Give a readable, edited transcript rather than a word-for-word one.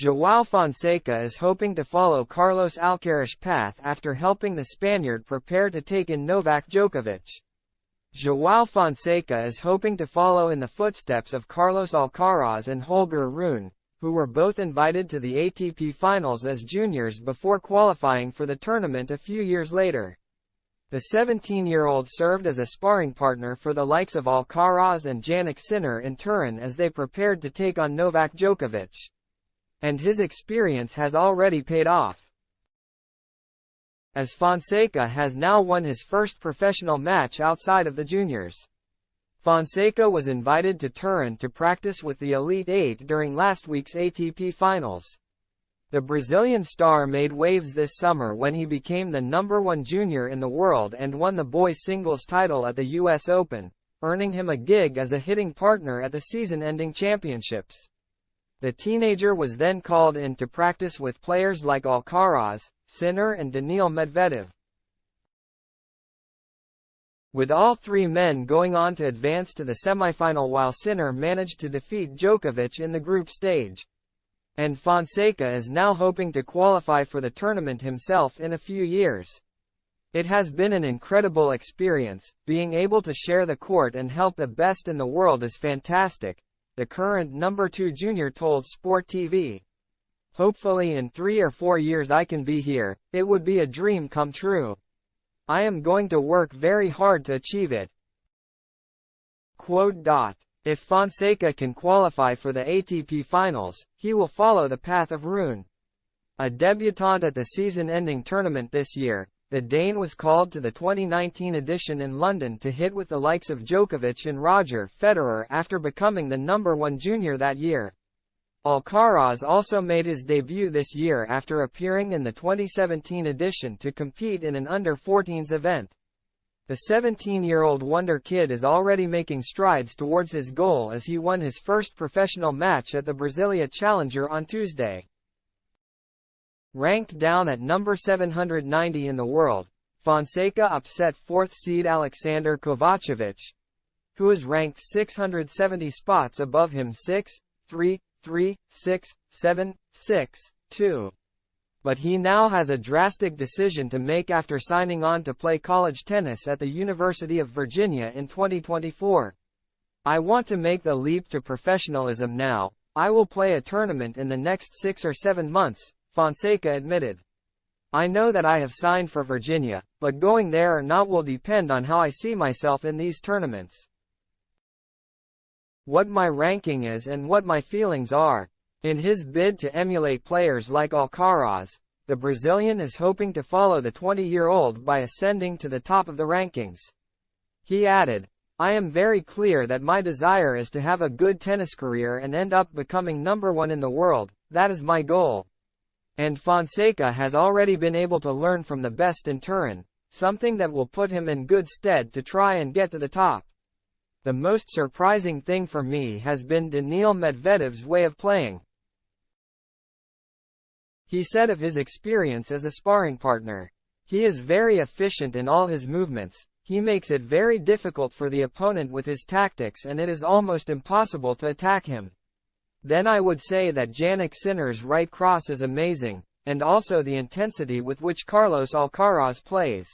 João Fonseca is hoping to follow Carlos Alcaraz's path after helping the Spaniard prepare to take in Novak Djokovic. João Fonseca is hoping to follow in the footsteps of Carlos Alcaraz and Rune, who were both invited to the ATP Finals as juniors before qualifying for the tournament a few years later. The 17-year-old served as a sparring partner for the likes of Alcaraz and Jannik Sinner in Turin as they prepared to take on Novak Djokovic. And his experience has already paid off, as Fonseca has now won his first professional match outside of the juniors. Fonseca was invited to Turin to practice with the Elite Eight during last week's ATP Finals. The Brazilian star made waves this summer when he became the #1 junior in the world and won the boys' singles title at the US Open, earning him a gig as a hitting partner at the season-ending championships. The teenager was then called in to practice with players like Alcaraz, Sinner and Daniil Medvedev, with all three men going on to advance to the semifinal while Sinner managed to defeat Djokovic in the group stage. And Fonseca is now hoping to qualify for the tournament himself in a few years. It has been an incredible experience. Being able to share the court and help the best in the world is fantastic, the current #2 junior told Sport TV. Hopefully in 3 or 4 years I can be here. It would be a dream come true. I am going to work very hard to achieve it. Quote. If Fonseca can qualify for the ATP Finals, he will follow the path of Rune. A debutant at the season-ending tournament this year, the Dane was called to the 2019 edition in London to hit with the likes of Djokovic and Roger Federer after becoming the #1 junior that year. Alcaraz also made his debut this year after appearing in the 2017 edition to compete in an under-14s event. The 17-year-old wonderkid is already making strides towards his goal as he won his first professional match at the Brasilia Challenger on Tuesday. Ranked down at number 790 in the world, Fonseca upset 4th seed Alexander Kovacevic, who is ranked 670 spots above him 6-3, 3-6, 7, 6, 2. But he now has a drastic decision to make after signing on to play college tennis at the University of Virginia in 2024. I want to make the leap to professionalism now. I will play a tournament in the next 6 or 7 months, Fonseca admitted. I know that I have signed for Virginia, but going there or not will depend on how I see myself in these tournaments, what my ranking is and what my feelings are. In his bid to emulate players like Alcaraz, the Brazilian is hoping to follow the 20-year-old by ascending to the top of the rankings. He added, I am very clear that my desire is to have a good tennis career and end up becoming #1 in the world. That is my goal. And Fonseca has already been able to learn from the best in Turin, something that will put him in good stead to try and get to the top. The most surprising thing for me has been Daniil Medvedev's way of playing, he said of his experience as a sparring partner. He is very efficient in all his movements. He makes it very difficult for the opponent with his tactics and it is almost impossible to attack him. Then I would say that Jannik Sinner's right cross is amazing, and also the intensity with which Carlos Alcaraz plays.